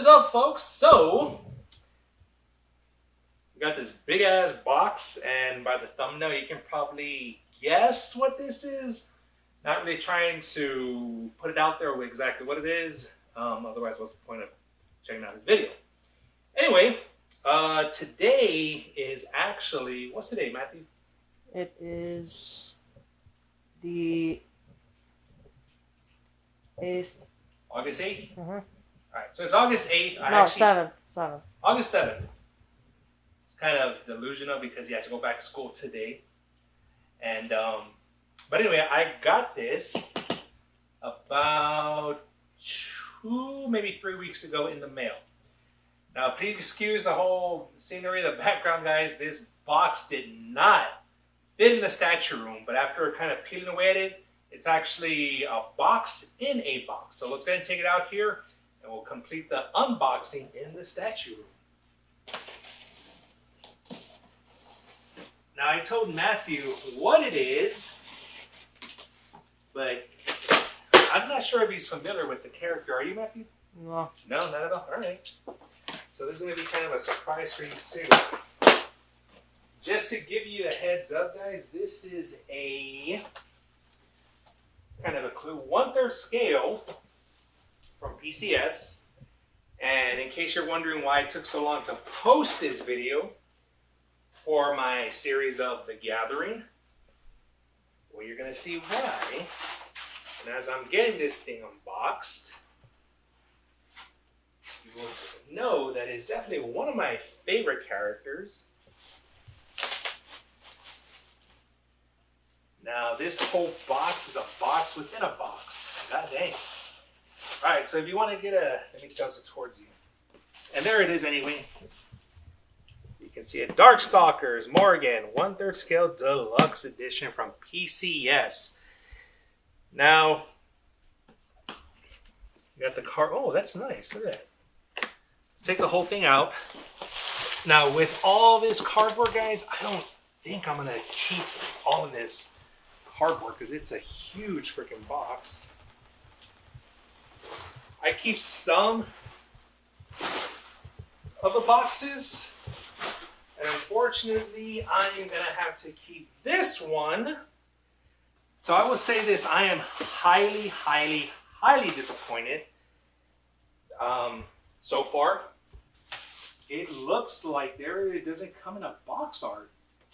is up, folks? So, we got this big ass box, and by the thumbnail, you can probably guess what this is. Not really trying to put it out there with exactly what it is. Otherwise, what's the point of checking out this video? Anyway, today is actually, what's today, Matthew? It is the 8th. August 8th? Mm-hmm. Alright, so it's August 8th. No, 7th. August 7th. It's kind of delusional because you had to go back to school today. And, but anyway, I got this about 2, maybe 3 weeks ago in the mail. Now, please excuse the whole scenery, the background, guys. This box did not fit in the statue room, but after kind of peeling away at it, it's actually a box in a box. So let's go ahead and take it out here, and we'll complete the unboxing in the statue room. Now, I told Matthew what it is, but I'm not sure if he's familiar with the character. Are you, Matthew? No. No, not at all. All right. So this is going to be kind of a surprise for you, too. Just to give you a heads up, guys, this is a kind of a clue 1/3 scale from PCS. And in case you're wondering why it took so long to post this video for my series of The Gathering, well, you're going to see why. And as I'm getting this thing unboxed, you will know that it's definitely one of my favorite characters. Now, this whole box is a box within a box. God dang. Alright, so if you want to get let me tilt it towards you. And there it is anyway. You can see it. Darkstalkers, Morgan, 1/3 scale deluxe edition from PCS. Now, you got the card. Oh, that's nice. Look at that. Let's take the whole thing out. Now, with all this cardboard, guys, I don't think I'm going to keep all of this cardboard because it's a huge freaking box. I keep some of the boxes, and unfortunately I'm gonna have to keep this one. So I will say this: I am highly disappointed so far. It looks like it doesn't come in a box art.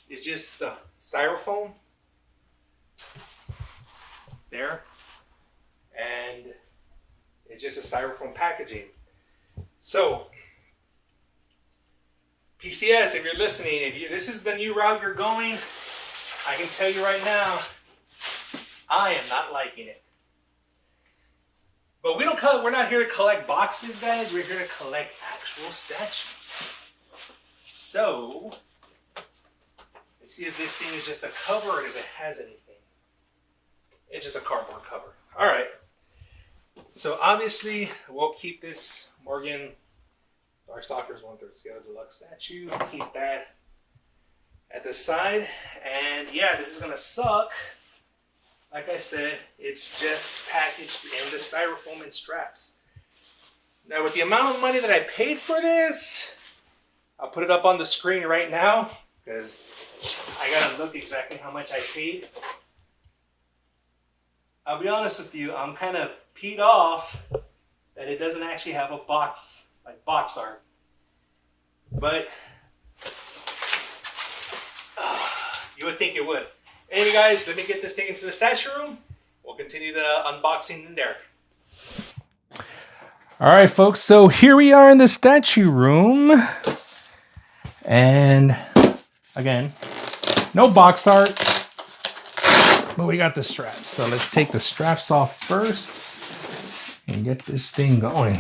It's just the styrofoam there, and it's just a styrofoam packaging. So, PCS, if you're listening, this is the new route you're going, I can tell you right now, I am not liking it. But we're not here to collect boxes, guys. We're here to collect actual statues. So, let's see if this thing is just a cover or if it has anything. It's just a cardboard cover. All right. So obviously, we'll keep this Morgan Darkstalkers 1/3 scale deluxe statue. Keep that at the side. And yeah, this is gonna suck. Like I said, it's just packaged in the styrofoam and straps. Now, with the amount of money that I paid for this, I'll put it up on the screen right now because I gotta look exactly how much I paid. I'll be honest with you, I'm kind of peed off that it doesn't actually have a box, like box art. But you would think it would. Anyway, guys, let me get this thing into the statue room. We'll continue the unboxing in there. All right, folks, so here we are in the statue room. And again, no box art. But we got the straps, so let's take the straps off first and get this thing going.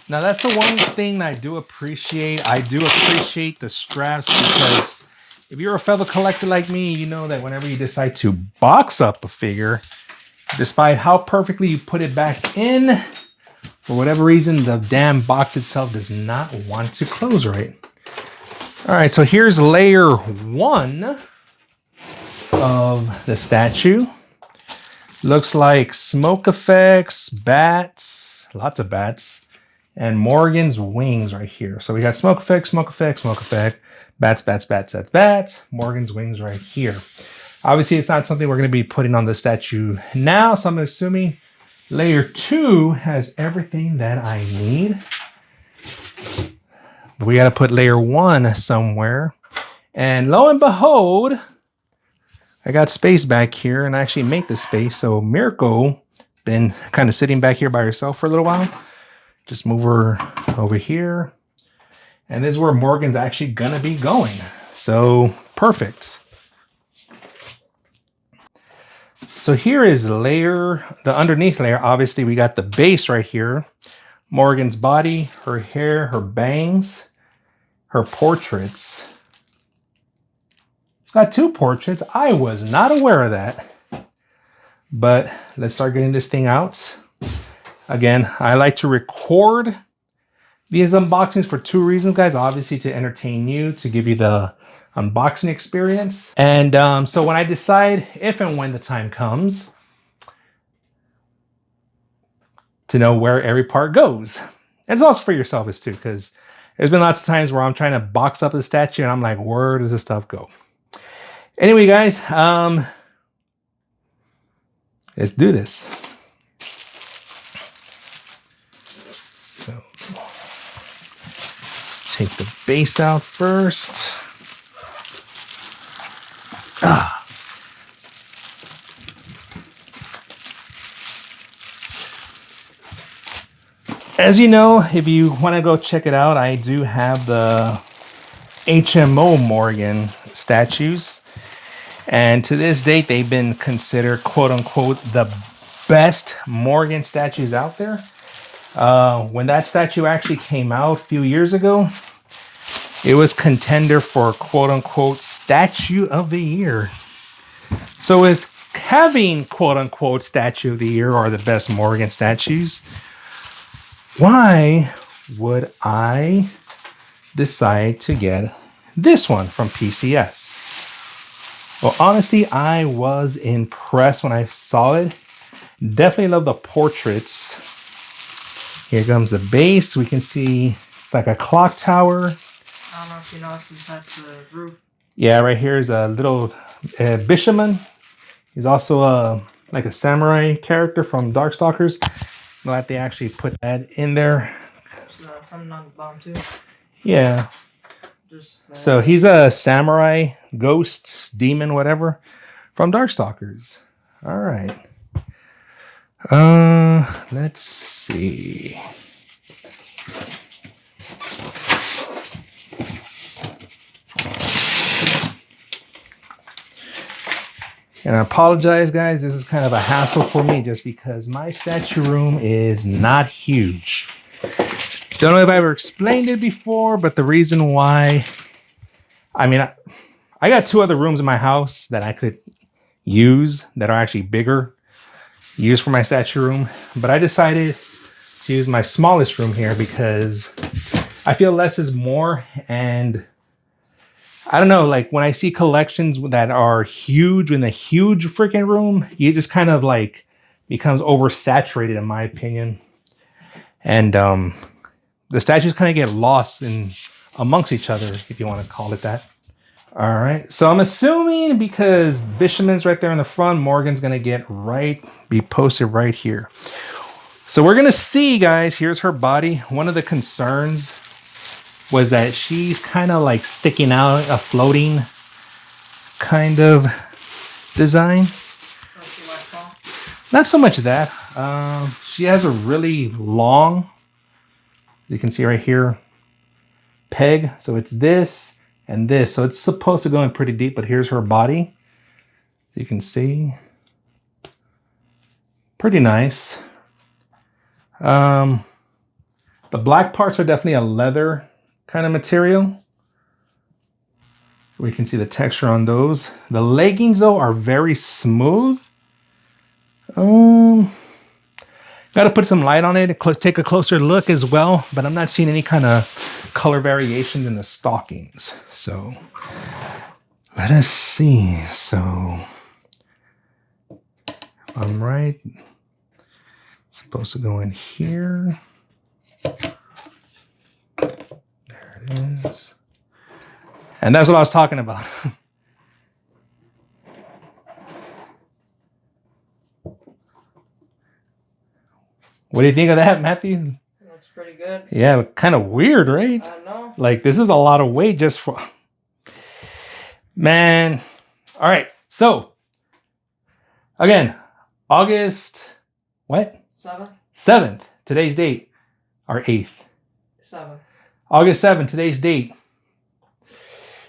Now, that's the one thing I do appreciate. I do appreciate the straps because if you're a fellow collector like me, you know that whenever you decide to box up a figure, despite how perfectly you put it back in, for whatever reason, the damn box itself does not want to close right. All right, so here's layer 1 of the statue. Looks like smoke effects, bats, lots of bats. And Morgan's wings right here. So we got smoke effect, smoke effect, smoke effect, bats, bats, bats, bats, bats. Morgan's wings right here. Obviously, it's not something we're going to be putting on the statue now, so I'm assuming layer 2 has everything that I need. But we got to put layer 1 somewhere. And lo and behold, I got space back here, and I actually make the space. So Mirko been kind of sitting back here by herself for a little while. Just move her over here. And this is where Morgan's actually going to be going. So perfect. So here is the underneath layer. Obviously, we got the base right here. Morgan's body, her hair, her bangs, her portraits. It's got 2 portraits. I was not aware of that. But let's start getting this thing out. Again, I like to record these unboxings for 2 reasons, guys. Obviously, to entertain you, to give you the unboxing experience. And so when I decide, if and when the time comes, to know where every part goes. And it's also for yourselves too, because there's been lots of times where I'm trying to box up a statue and I'm like, where does this stuff go? Anyway, guys, let's do this. So let's take the base out first. As you know, if you want to go check it out, I do have the HMO Morgan statues. And to this date, they've been considered, quote unquote, the best Morgan statues out there. When that statue actually came out a few years ago, it was contender for, quote unquote, statue of the year. So with having, quote unquote, statue of the year or the best Morgan statues, why would I decide to get this one from PCS? Well, honestly, I was impressed when I saw it. Definitely love the portraits. Here comes the base. We can see it's like a clock tower. I don't know if you noticed inside the roof. Yeah, right here is a little Bishaman. He's also like a samurai character from Darkstalkers. Glad they actually put that in there. There's something on the bottom too. Yeah. Just so he's a samurai, ghost, demon, whatever, from Darkstalkers. All right. Let's see. And I apologize, guys. This is kind of a hassle for me just because my statue room is not huge. Don't know if I ever explained it before, but the reason why, I mean, I got 2 other rooms in my house that I could use that are actually bigger, used for my statue room. But I decided to use my smallest room here because I feel less is more. And I don't know, like when I see collections that are huge in a huge freaking room, you just kind of like becomes oversaturated in my opinion. And the statues kind of get lost in amongst each other, if you want to call it that. All right, so I'm assuming because Bishaman's right there in the front, Morgan's gonna be posted right here. So we're gonna see, guys, here's her body. One of the concerns was that she's kind of like sticking out, a floating kind of design. Not so much that. She has a really long, you can see right here, peg. So it's this and this. So it's supposed to go in pretty deep, but here's her body. You can see. Pretty nice. The black parts are definitely a leather kind of material. We can see the texture on those. The leggings though are very smooth. Got to put some light on it, take a closer look as well, but I'm not seeing any kind of color variations in the stockings. So let us see. So I'm right. supposed to go in here. There it is. And that's what I was talking about. What do you think of that, Matthew? Looks pretty good. Yeah, kind of weird, right? I know. Like, this is a lot of weight just for... Man. All right. So, again, August... What? 7th. Today's date. Or 8th. 7. August 7th. Today's date.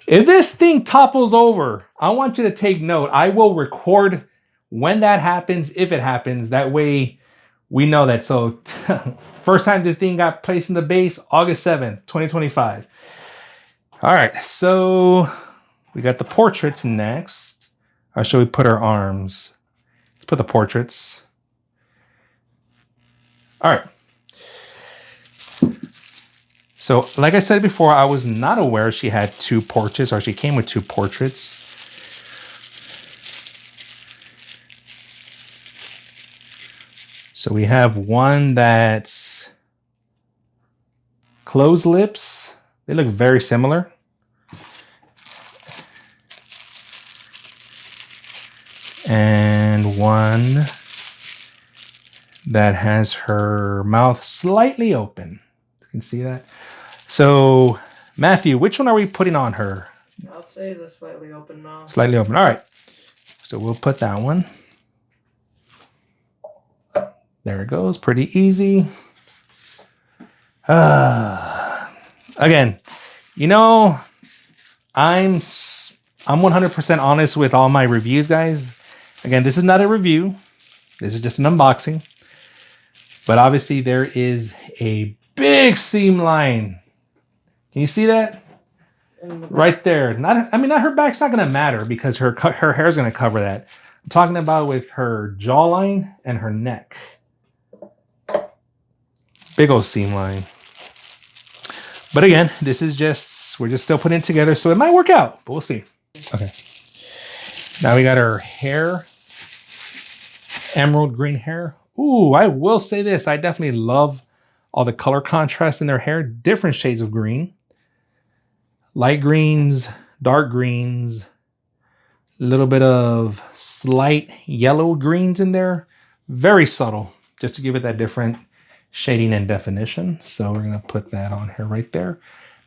If this thing topples over, I want you to take note. I will record when that happens, if it happens. That way we know that. So first time this thing got placed in the base, August 7th, 2025. All right, so we got the portraits next. Or should we put our arms? Let's put the portraits. All right. So, like I said before, I was not aware she had 2 portraits, or she came with 2 portraits. So we have one that's closed lips. They look very similar. And one that has her mouth slightly open. You can see that. So, Matthew, which one are we putting on her? I'll say the slightly open mouth. Slightly open. All right. So we'll put that one. There it goes. Pretty easy. Again, you know, I'm 100% honest with all my reviews, guys. Again, this is not a review. This is just an unboxing. But obviously there is a big seam line. Can you see that? Right there. Not her back's not going to matter because her hair is going to cover that. I'm talking about with her jawline and her neck. Big old seam line. But again, this is just, we're just still putting it together, so it might work out, but we'll see. Okay. Now we got her hair. Emerald green hair. Ooh, I will say this. I definitely love all the color contrast in their hair. Different shades of green. Light greens, dark greens, a little bit of slight yellow greens in there. Very subtle, just to give it that different shading and definition. So we're going to put that on here right there.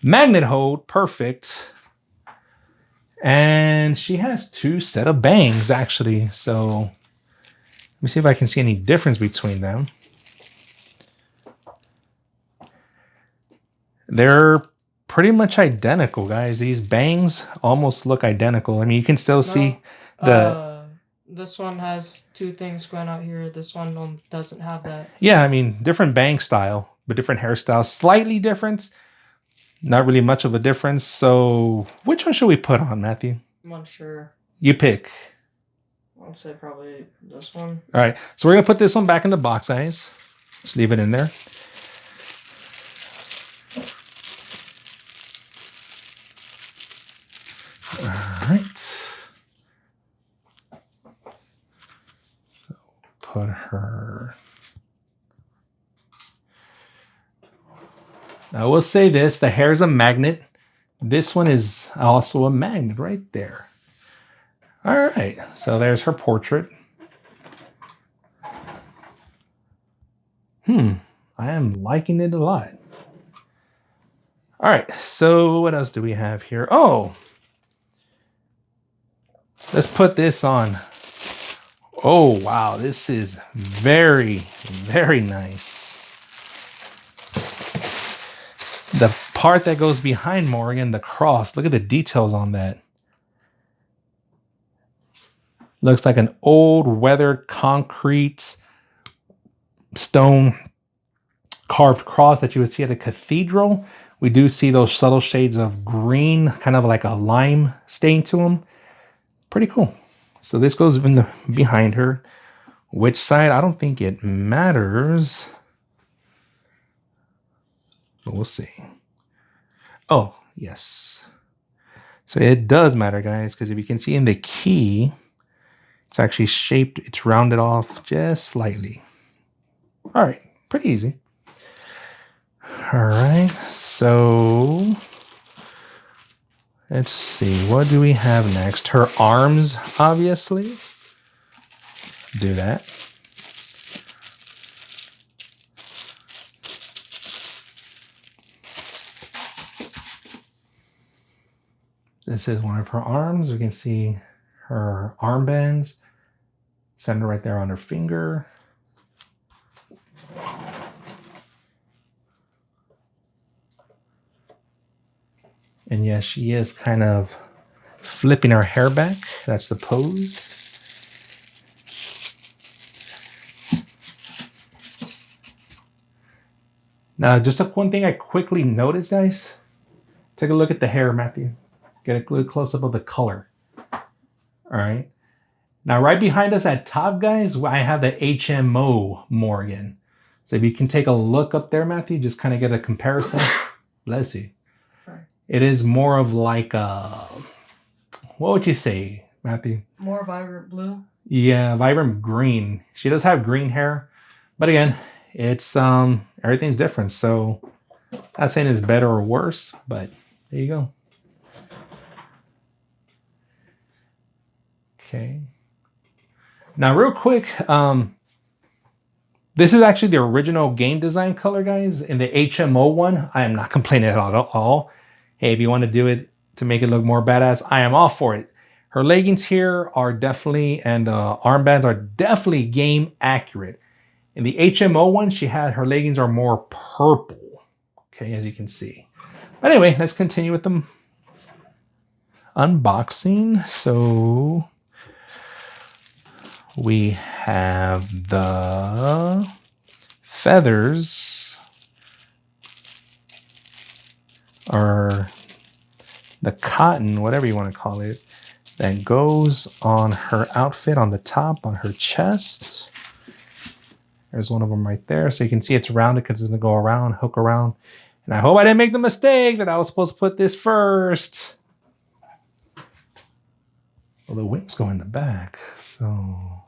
Magnet hold, perfect. And she has 2 set of bangs, actually. So let me see if I can see any difference between them. They're pretty much identical, guys. These bangs almost look identical. I mean, you can still see the... this one has 2 things going out here. This one doesn't have that. Yeah, I mean, different bang style, but different hairstyle. Slightly different. Not really much of a difference. So which one should we put on, Matthew? I'm not sure. You pick. I'd say probably this one. All right. So we're going to put this one back in the box, guys. Just leave it in there. All right. So put her... I will say this, the hair is a magnet. This one is also a magnet right there. All right, so there's her portrait. I am liking it a lot. All right, so what else do we have here? Oh, let's put this on. Oh, wow, this is very, very nice. The part that goes behind Morgan, the cross, look at the details on that. Looks like an old weathered concrete stone carved cross that you would see at a cathedral. We do see those subtle shades of green, kind of like a lime stain to them. Pretty cool. So this goes in the behind her. Which side? I don't think it matters. But we'll see. Oh, yes. So it does matter, guys, because if you can see in the key, it's actually shaped, it's rounded off just slightly. All right, pretty easy. All right, so let's see, what do we have next? Her arms, obviously. Do that. This is one of her arms. We can see her armbands. Center right there on her finger. And yes, she is kind of flipping her hair back. That's the pose. Now, just one thing I quickly noticed, guys. Take a look at the hair, Matthew. Get a good close-up of the color. All right. Now, right behind us at top, guys, I have the HMO Morgan. So if you can take a look up there, Matthew, just kind of get a comparison. Bless you. It is more of like a, what would you say, Matthew? More vibrant blue. Yeah, vibrant green. She does have green hair, but again, it's everything's different. So not saying it's better or worse, but there you go. Okay. Now, real quick, this is actually the original game design color, guys. In the HMO one, I am not complaining at all. Hey, if you want to do it to make it look more badass, I am all for it. Her leggings here are definitely, and the armbands are definitely game accurate. In the HMO one, her leggings are more purple. Okay, as you can see. But anyway, let's continue with the unboxing. So we have the feathers, or the cotton, whatever you want to call it, that goes on her outfit on the top, on her chest. There's one of them right there. So you can see it's rounded because it's going to go around, hook around. And I hope I didn't make the mistake that I was supposed to put this first. Well, the wings go in the back. So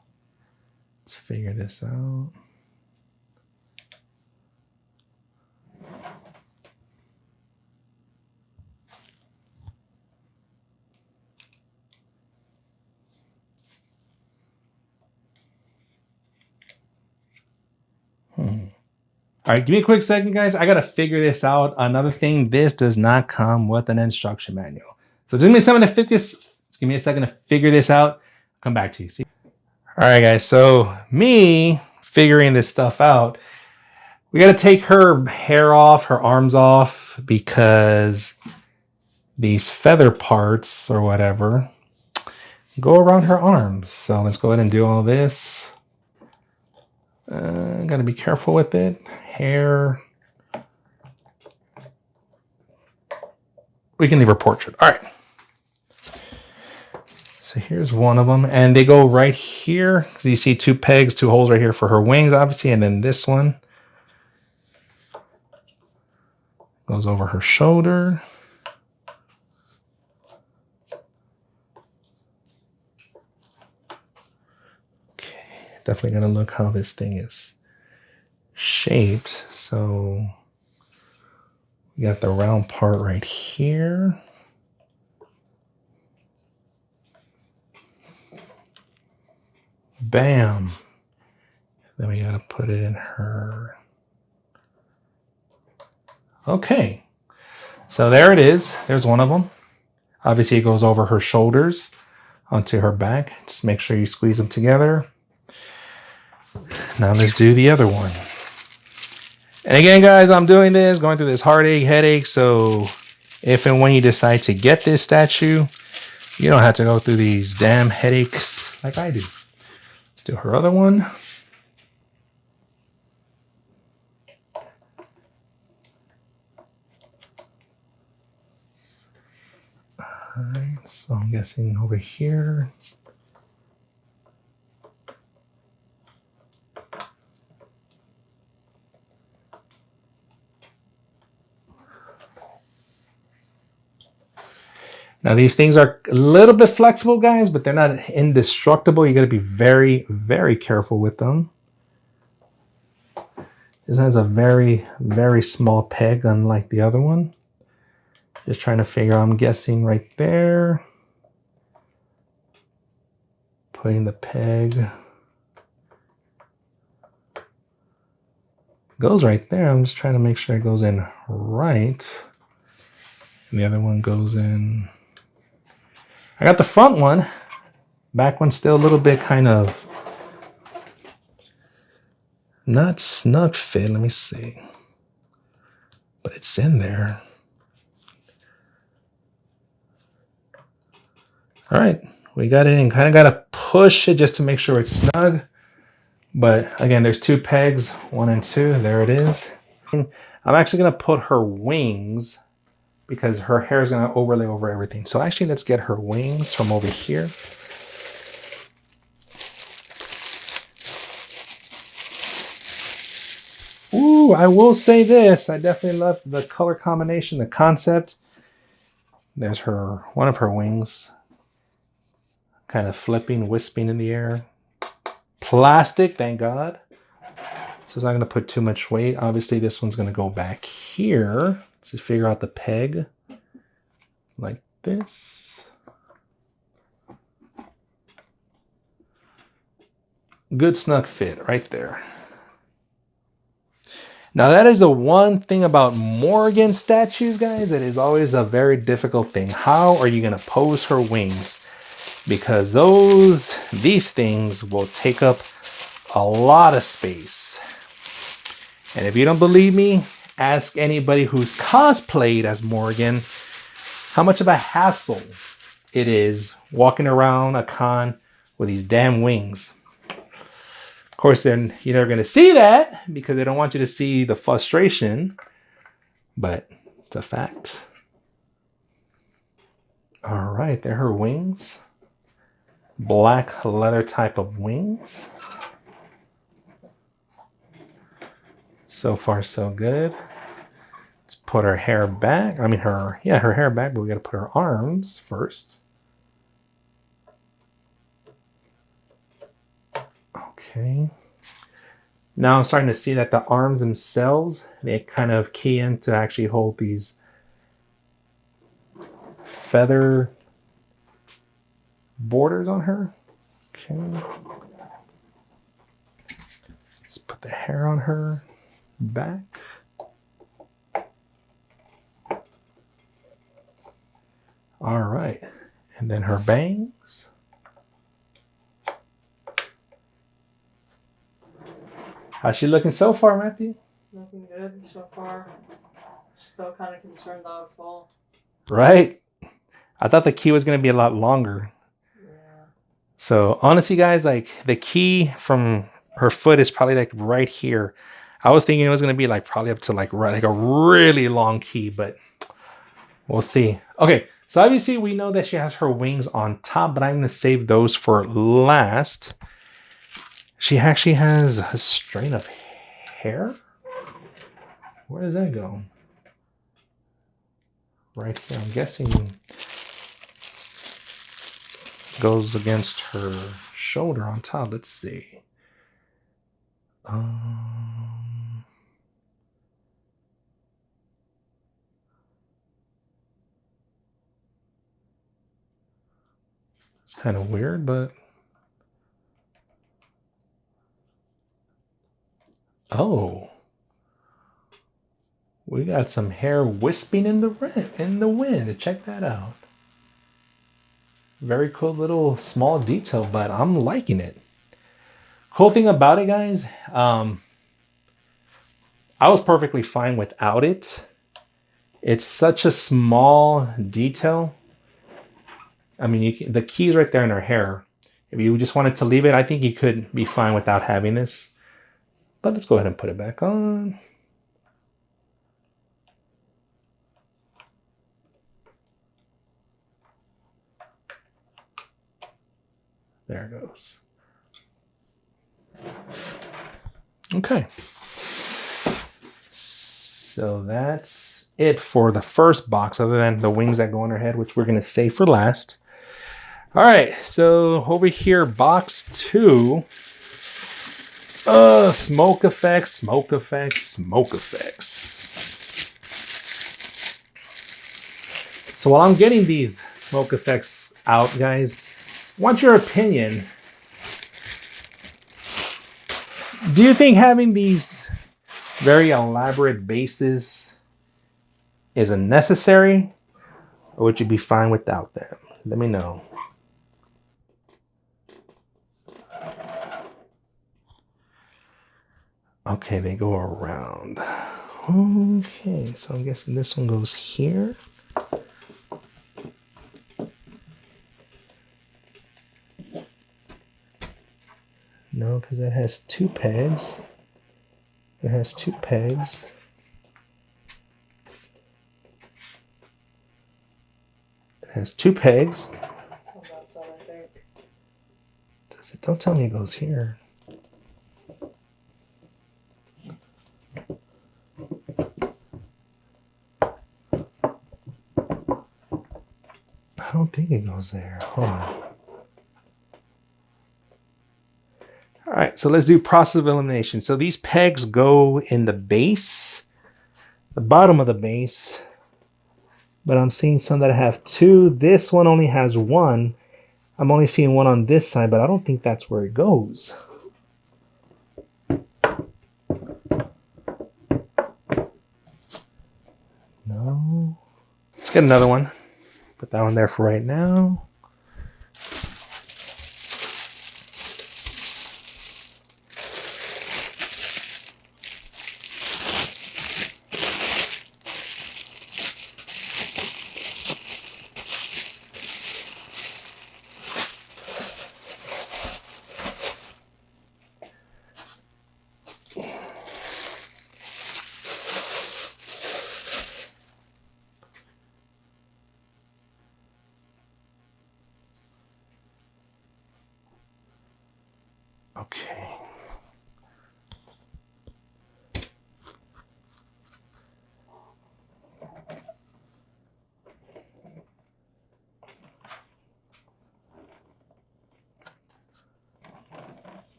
let's figure this out. All right, give me a quick second, guys. I got to figure this out. Another thing, this does not come with an instruction manual. So give me a second to figure this out. Come back to you. See? All right, guys. So me figuring this stuff out, we got to take her hair off, her arms off, because these feather parts or whatever go around her arms. So let's go ahead and do all this. Got to be careful with it. Hair. We can leave her portrait. All right. So here's one of them. And they go right here. So you see two pegs, two holes right here for her wings, obviously. And then this one goes over her shoulder. Okay. Definitely going to look how this thing is shaped. So we got the round part right here. Bam. Then we gotta put it in her. Okay. So there it is. There's one of them. Obviously it goes over her shoulders onto her back. Just make sure you squeeze them together. Now let's do the other one. And again, guys, I'm doing this, going through this headache. So if and when you decide to get this statue, you don't have to go through these damn headaches like I do. Let's do her other one. All right, so I'm guessing over here. Now these things are a little bit flexible, guys, but they're not indestructible. You got to be very, very careful with them. This has a very, very small peg, unlike the other one. Just trying to figure out, I'm guessing right there. Putting the peg. Goes right there. I'm just trying to make sure it goes in right. And the other one goes in. I got the front one. Back one's still a little bit kind of not snug fit. Let me see. But it's in there. All right, we got it in. Kind of got to push it just to make sure it's snug. But again, there's 2 pegs, 1 and 2. There it is. I'm actually going to put her wings because her hair is going to overlay over everything. So actually, let's get her wings from over here. Ooh, I will say this. I definitely love the color combination, the concept. There's one of her wings. Kind of flipping, wisping in the air. Plastic, thank God. So it's not going to put too much weight. Obviously, this one's going to go back here to figure out the peg. Like this. Good snug fit right there. Now that is the one thing about Morgan statues, guys. It is always a very difficult thing. How are you going to pose her wings? Because these things will take up a lot of space. And if you don't believe me, ask anybody who's cosplayed as Morgan how much of a hassle it is walking around a con with these damn wings. Of course, then you're never going to see that because they don't want you to see the frustration, but it's a fact. All right, they're her wings. Black leather type of wings. So far, so good. Let's put her hair back. I mean, her hair back, but we got to put her arms first. Okay. Now I'm starting to see that the arms themselves, they kind of key in to actually hold these feather borders on her. Okay. Let's put the hair on her back. All right. And then her bangs. How's she looking so far, Matthew? Looking good so far. Still kind of concerned that I would fall. Right? I thought the key was going to be a lot longer. Yeah. So honestly, guys, like the key from her foot is probably like right here. I was thinking it was going to be like probably up to like a really long key, but we'll see. Okay, so obviously we know that she has her wings on top, but I'm going to save those for last. She actually has a strand of hair. Where does that go? Right here. I'm guessing goes against her shoulder on top. Let's see. It's kind of weird, but oh, we got some hair wisping in the wind. Check that out. Very cool little small detail, but I'm liking it. Cool thing about it, guys, I was perfectly fine without it. It's such a small detail. I mean, the key's right there in her hair. If you just wanted to leave it, I think you could be fine without having this. But let's go ahead and put it back on. There it goes. Okay. So that's it for the first box, other than the wings that go on her head, which we're going to save for last. All right. So over here, box 2. Smoke effects, smoke effects, smoke effects. So while I'm getting these smoke effects out, guys, I want your opinion. Do you think having these very elaborate bases is a necessary, or would you be fine without them? Let me know. Okay, they go around. Okay, so I'm guessing this one goes here. No, because it has two pegs. It has two pegs. It has two pegs. Does it? Don't tell me it goes here. I don't think it goes there. Hold on. All right, so let's do process of elimination. So these pegs go in the base, the bottom of the base, but I'm seeing some that have two. This one only has one. I'm only seeing one on this side, but I don't think that's where it goes. No. Let's get another one. Put that one there for right now. Okay.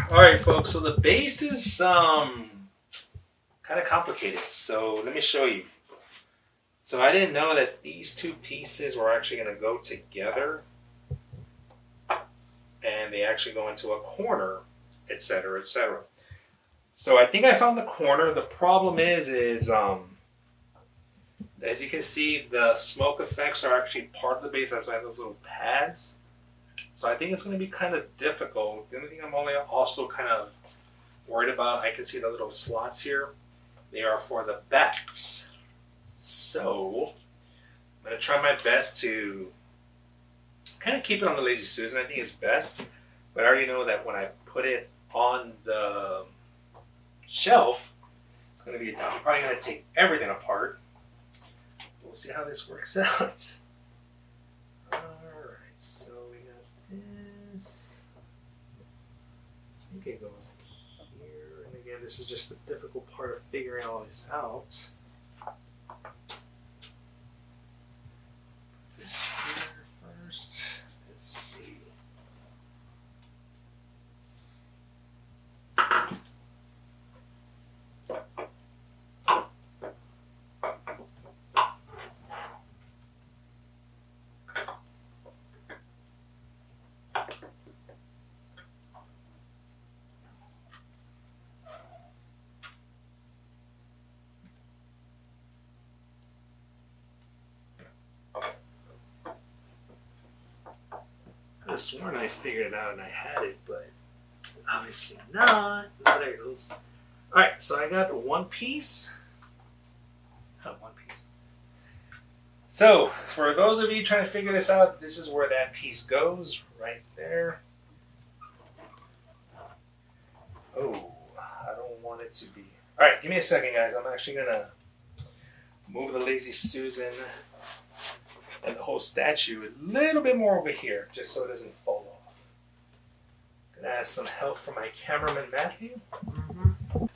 All right, folks. So the base is kind of complicated. So let me show you. So I didn't know that these two pieces were actually going to go together, and they actually go into a corner, etc., etc. So I think I found the corner. The problem is as you can see, the smoke effects are actually part of the base. That's why it has those little pads. So I think it's going to be kind of difficult. The only thing I'm only also kind of worried about, I can see the little slots here. They are for the backs. So I'm going to try my best to kind of keep it on the Lazy Susan. I think it's best. But I already know that when I put it on the shelf, it's going to be, I'm probably going to take everything apart. We'll see how this works out. Alright, so we got this. I think it goes here. And again, this is just the difficult part of figuring all this out. This here first. Let's see. I could have sworn I figured it out and I had it, but obviously not. Oh, there it goes. Alright, so I got one piece. Oh, one piece. So, for those of you trying to figure this out, this is where that piece goes, right there. Oh, I don't want it to be. Alright, give me a second, guys. I'm actually going to move the Lazy Susan and the whole statue a little bit more over here, just so it doesn't fall off. Gonna ask some help from my cameraman Matthew. And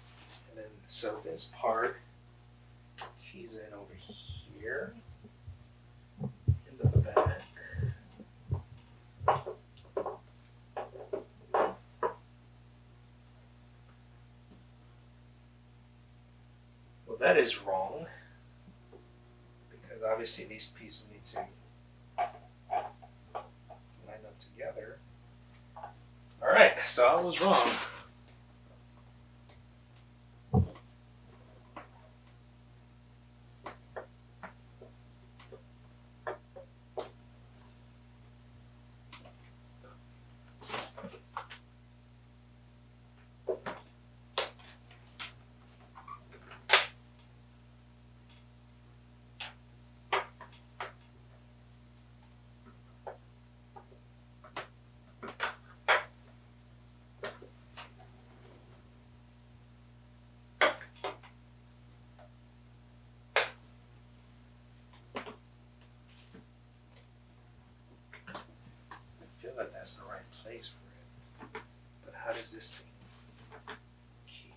then, so this part, he's in over here, in the back. that is wrong. Because obviously these pieces need to line up together. Alright, so I was wrong. I feel like that's the right place for it. But how does this thing key in?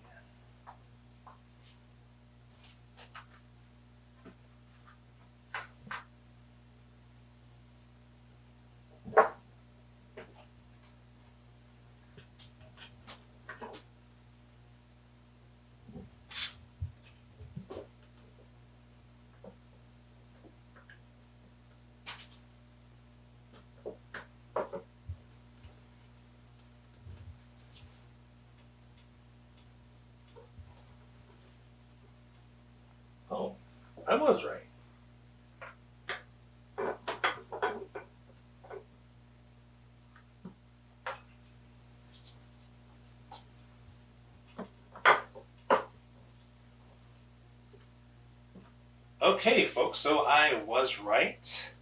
Oh, I was right. Okay, folks, so I was right.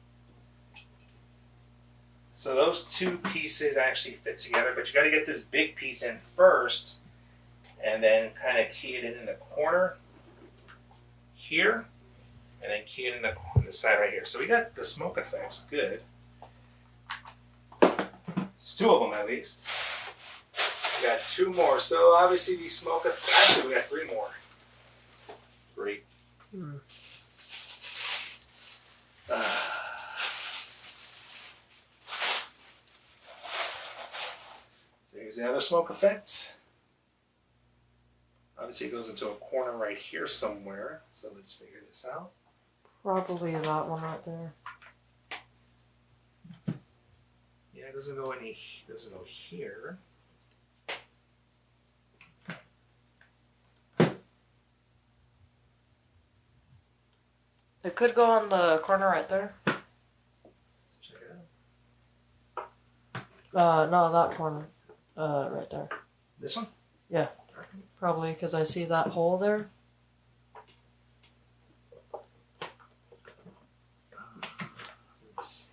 So those two pieces actually fit together, but you got to get this big piece in first and then kind of key it in the corner here and then key it in the side right here. So we got the smoke effects good. It's two of them at least. We got two more. So obviously these smoke effects, actually we got three more. Great. So here's the other smoke effect. Obviously it goes into a corner right here somewhere. So let's figure this out. Probably that one right there. Yeah, it doesn't go here. It could go on the corner right there. Let's check it out. No, that corner. Right there. This one? Yeah. Probably because I see that hole there. Let's see.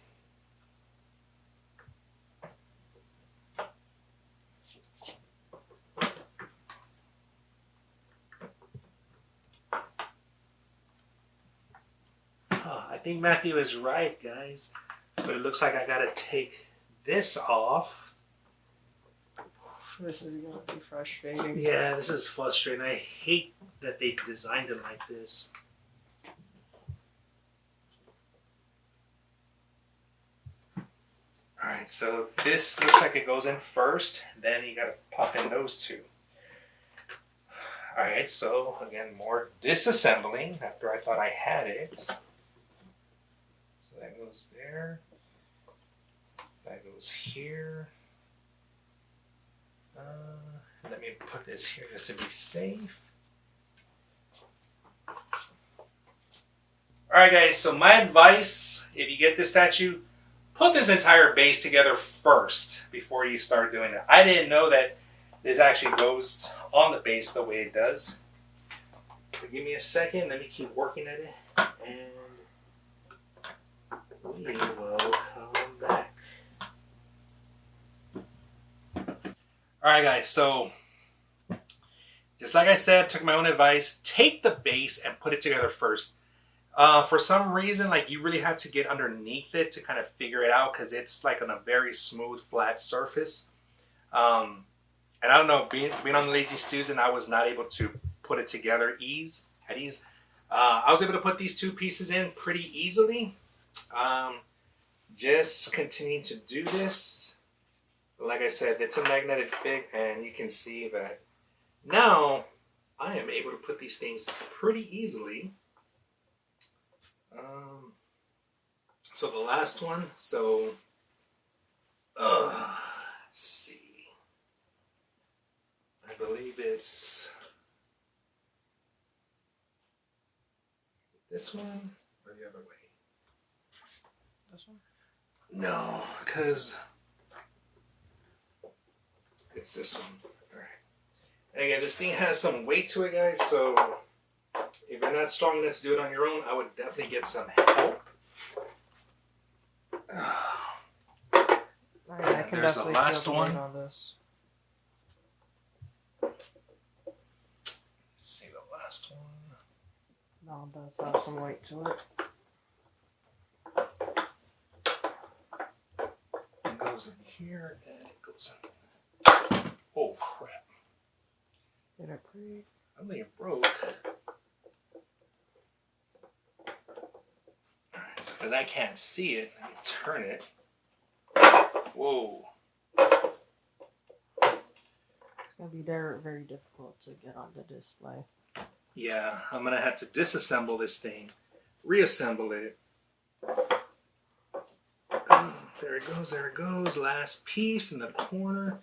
I think Matthew is right, guys. But it looks like I gotta take this off. This is gonna be frustrating. Yeah, this is frustrating. I hate that they designed it like this. Alright, so this looks like it goes in first, then you gotta pop in those two. Alright, so again, more disassembling after I thought I had it. So that goes there. That goes here. Let me put this here just to be safe. Alright guys, so my advice, if you get this statue, put this entire base together first before you start doing it. I didn't know that this actually goes on the base the way it does. But give me a second, let me keep working at it, and we will come back. Alright guys, so just like I said, took my own advice, take the base and put it together first. For some reason, like you really have to get underneath it to kind of figure it out because it's like on a very smooth, flat surface. And I don't know, being on the Lazy Susan, I was not able to put it together at ease. I was able to put these two pieces in pretty easily. Just continuing to do this. Like I said, it's a magnetic fit, and you can see that now I am able to to put these things pretty easily. So the last one, let's see. I believe it's this one or the other way. This one? No, because it's this one. All right. And again, this thing has some weight to it, guys. So if you're not strong enough to do it on your own, I would definitely get some help. I can there's the definitely last feel the weight one. on this. Let's see the last one. No, it does have some weight to it. It goes in here and it goes in. Oh crap! Did it break? I think it broke. Alright, so because I can't see it, let me turn it. Whoa. It's gonna be very difficult to get on the display. Yeah, I'm gonna have to disassemble this thing, reassemble it. There it goes, there it goes. Last piece in the corner.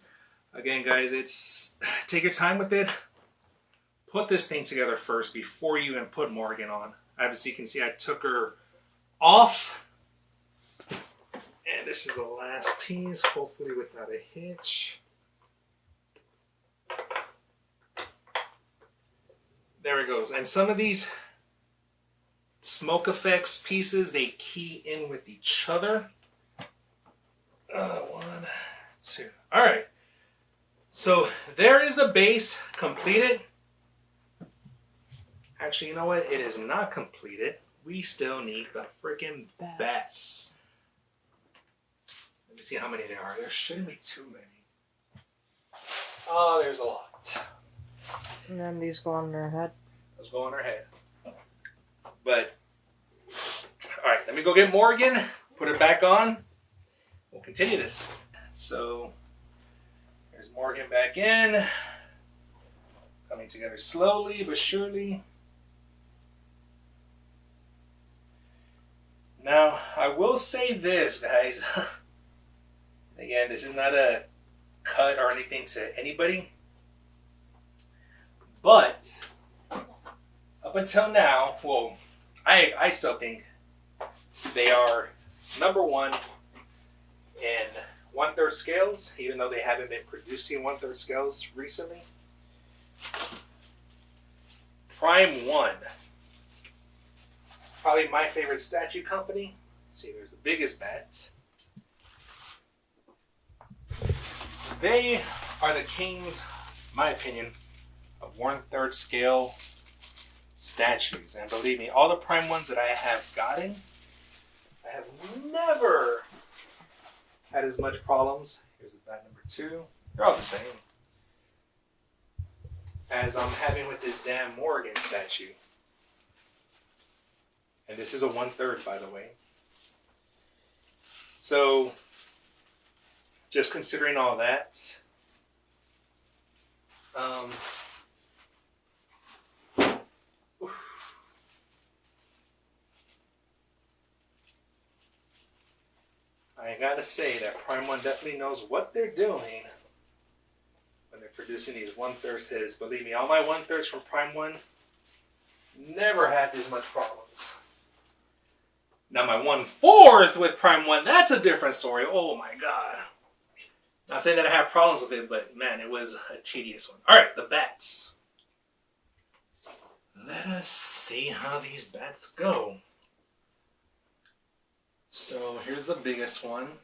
Again, guys, it's take your time with it. Put this thing together first before you even put Morgan on. Obviously, you can see I took her off. And this is the last piece, hopefully without a hitch. There it goes. And some of these smoke effects pieces, they key in with each other. One, two. All right. So there is the base completed. Actually, you know what? It is not completed. We still need the freaking bats. Let me see how many there are. There shouldn't be too many. Oh, there's a lot. And then these go on their head. Those go on our head. But, alright, let me go get Morgan, put it back on. We'll continue this. So, there's Morgan back in. Coming together slowly but surely. Now, I will say this, guys. Again, this is not a cut or anything to anybody. But, up until now, well, I still think they are number one in 1/3 scales, even though they haven't been producing 1/3 scales recently. Prime 1. Probably my favorite statue company. Let's see, there's the biggest bat. They are the kings, in my opinion, of 1/3 scale statues. And believe me, all the prime ones that I have gotten, I have never had as much problems. Here's the bat number 2. They're all the same. As I'm having with this damn Morgan statue. And this is a 1/3, by the way. So, just considering all that, I gotta say that Prime 1 definitely knows what they're doing when they're producing these 1/3 because believe me, all my 1/3 from Prime 1 never had this much problems. Now my 1/4 with Prime 1, that's a different story. Oh my god. Not saying that I have problems with it, but man, it was a tedious one. Alright, the bats. Let us see how these bats go. So here's the biggest one.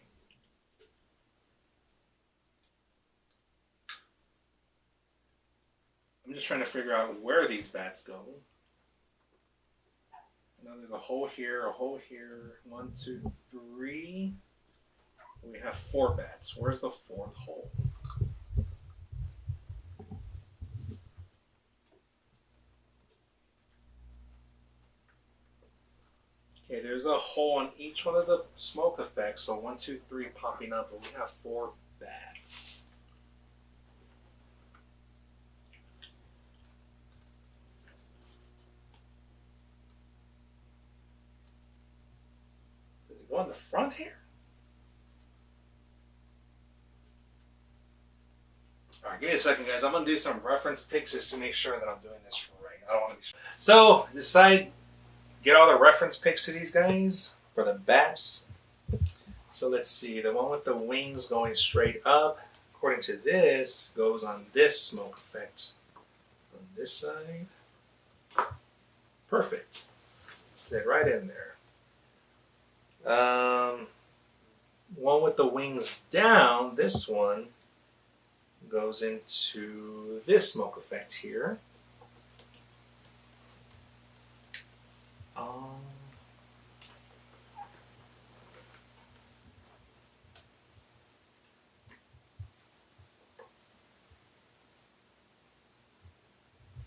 I'm just trying to figure out where these bats go. Now there's a hole here, a hole here. 1, 2, 3. We have 4 bats. Where's the 4th hole? Okay, there's a hole on each one of the smoke effects. So 1, 2, 3 popping up, but we have 4 bats. One in the front here? Alright, give me a second, guys. I'm going to do some reference pics just to make sure that I'm doing this right. I don't want to be... So, decide, get all the reference pics to these guys for the bats. So let's see, the one with the wings going straight up, according to this, goes on this smoke effect. On this side. Perfect. Slid right in there. One with the wings down, this one, goes into this smoke effect here.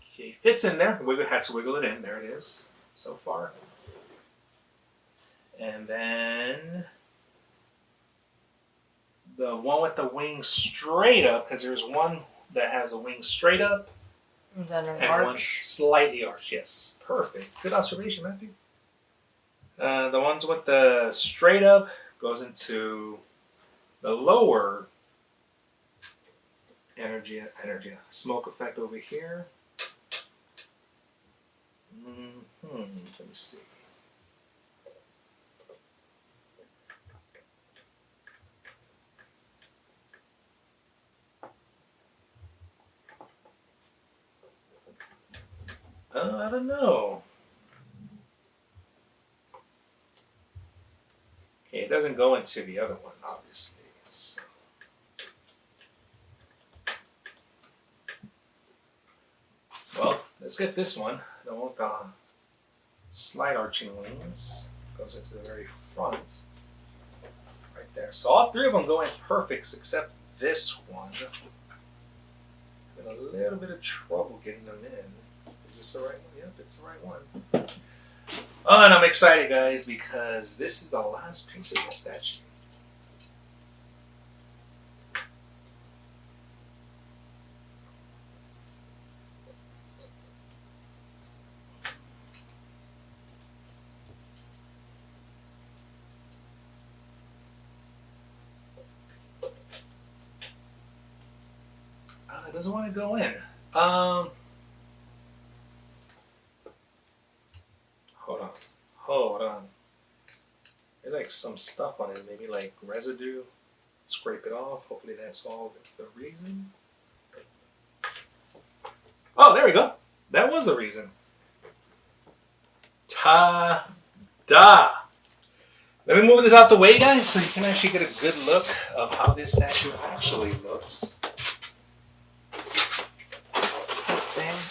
Okay, fits in there. We had to wiggle it in. There it is so far. And then the one with the wings straight up, because there's one that has a wing straight up And then an and one arch. slightly arched. Yes, perfect. Good observation, Matthew. The ones with the straight up goes into the lower energy smoke effect over here. Let me see. I don't know. Okay, it doesn't go into the other one, obviously. So. Well, let's get this one. The one with the slight arching wings goes into the very front. Right there. So all three of them go in perfect except this one. Got a little bit of trouble getting them in. Is this the right one? Yep, it's the right one. Oh, and I'm excited, guys, because this is the last piece of the statue. It doesn't want to go in. Hold on. There's like some stuff on it, maybe like residue. Scrape it off. Hopefully that's all the reason. Oh, there we go. That was the reason. Ta-da! Let me move this out the way, guys, so you can actually get a good look of how this statue actually looks.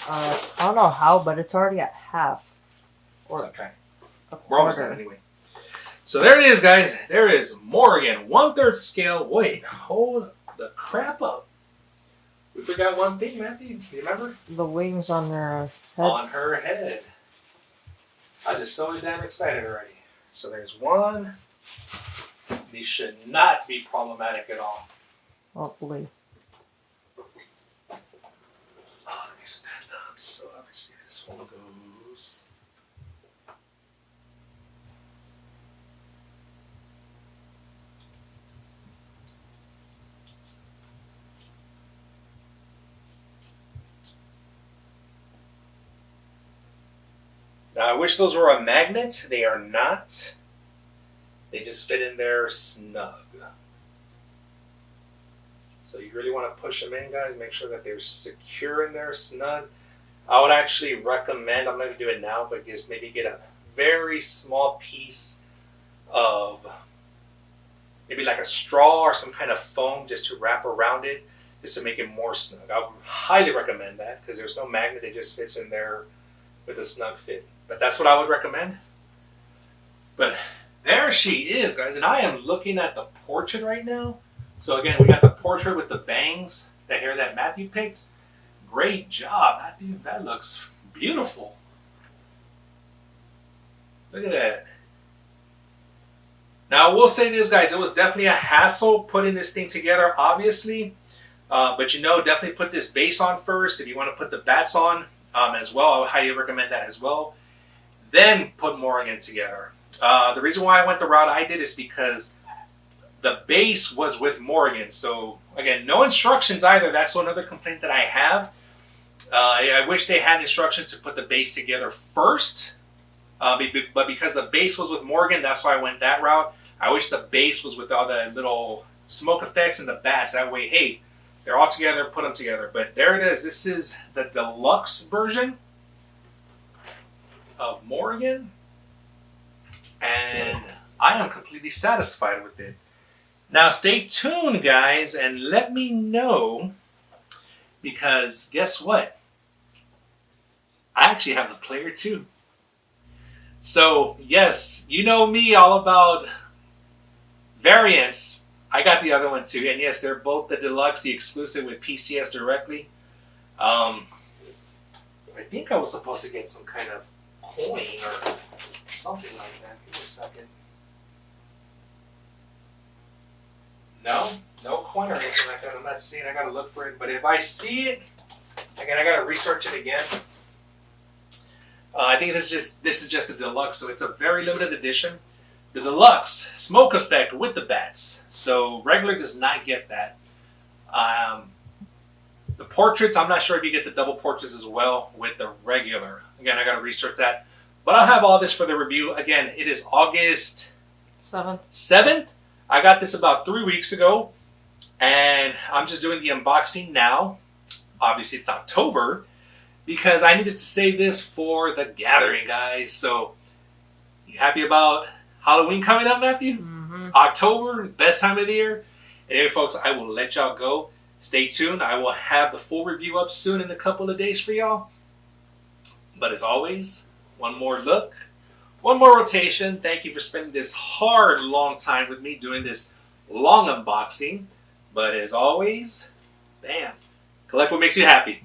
I don't know how, but it's already at half. Or It's okay. a We're almost done quarter. anyway. So there it is, guys. There is more again. 1/3 scale. Wait, hold the crap up. We forgot one thing, Matthew. You remember? The wings on their head. On her head. I'm just so damn excited already. So there's one. These should not be problematic at all. Hopefully. Oh, let me stand up so obviously this one goes. Now, I wish those were a magnet. They are not. They just fit in there snug. So you really want to push them in, guys. Make sure that they're secure in there, snug. I would actually recommend, I'm not going to do it now, but just maybe get a very small piece of maybe like a straw or some kind of foam just to wrap around it, just to make it more snug. I would highly recommend that because there's no magnet. It just fits in there with a snug fit. But that's what I would recommend. But there she is, guys. And I am looking at the portrait right now. So again, we got the portrait with the bangs, the hair that Matthew picked. Great job, Matthew. That looks beautiful. Look at that. Now, I will say this, guys. It was definitely a hassle putting this thing together, obviously. But you know, definitely put this base on first. If you want to put the bats on as well, I would highly recommend that as well. Then put Morrigan together. The reason why I went the route I did is because the base was with Morgan. So again, no instructions either. That's another complaint that I have. I wish they had instructions to put the base together first. But because the base was with Morgan, that's why I went that route. I wish the base was with all the little smoke effects and the bats. That way, hey, they're all together, put them together. But there it is. This is the deluxe version of Morgan. And I am completely satisfied with it. Now, stay tuned, guys, and let me know. Because guess what? I actually have the player too. So, yes, you know me all about variants. I got the other one too. And yes, they're both the deluxe, the exclusive with PCS directly. I think I was supposed to get some kind of coin or something like that. Give me a second. No coin or anything like that. I'm not seeing. I gotta look for it. But if I see it, again, I gotta research it again. I think this is just a deluxe, so it's a very limited edition. The deluxe smoke effect with the bats. So regular does not get that. The portraits, I'm not sure if you get the double portraits as well with the regular. Again, I gotta research that. But I'll have all this for the review. Again, it is August 7th. I got this about 3 weeks ago, and I'm just doing the unboxing now. Obviously, it's October, because I needed to save this for the gathering, guys. So, you happy about Halloween coming up, Matthew? Mm-hmm. October, best time of the year. And anyway, folks, I will let y'all go. Stay tuned. I will have the full review up soon in a couple of days for y'all. But as always, one more look. One more rotation. Thank you for spending this hard, long time with me doing this long unboxing. But as always, bam, collect what makes you happy.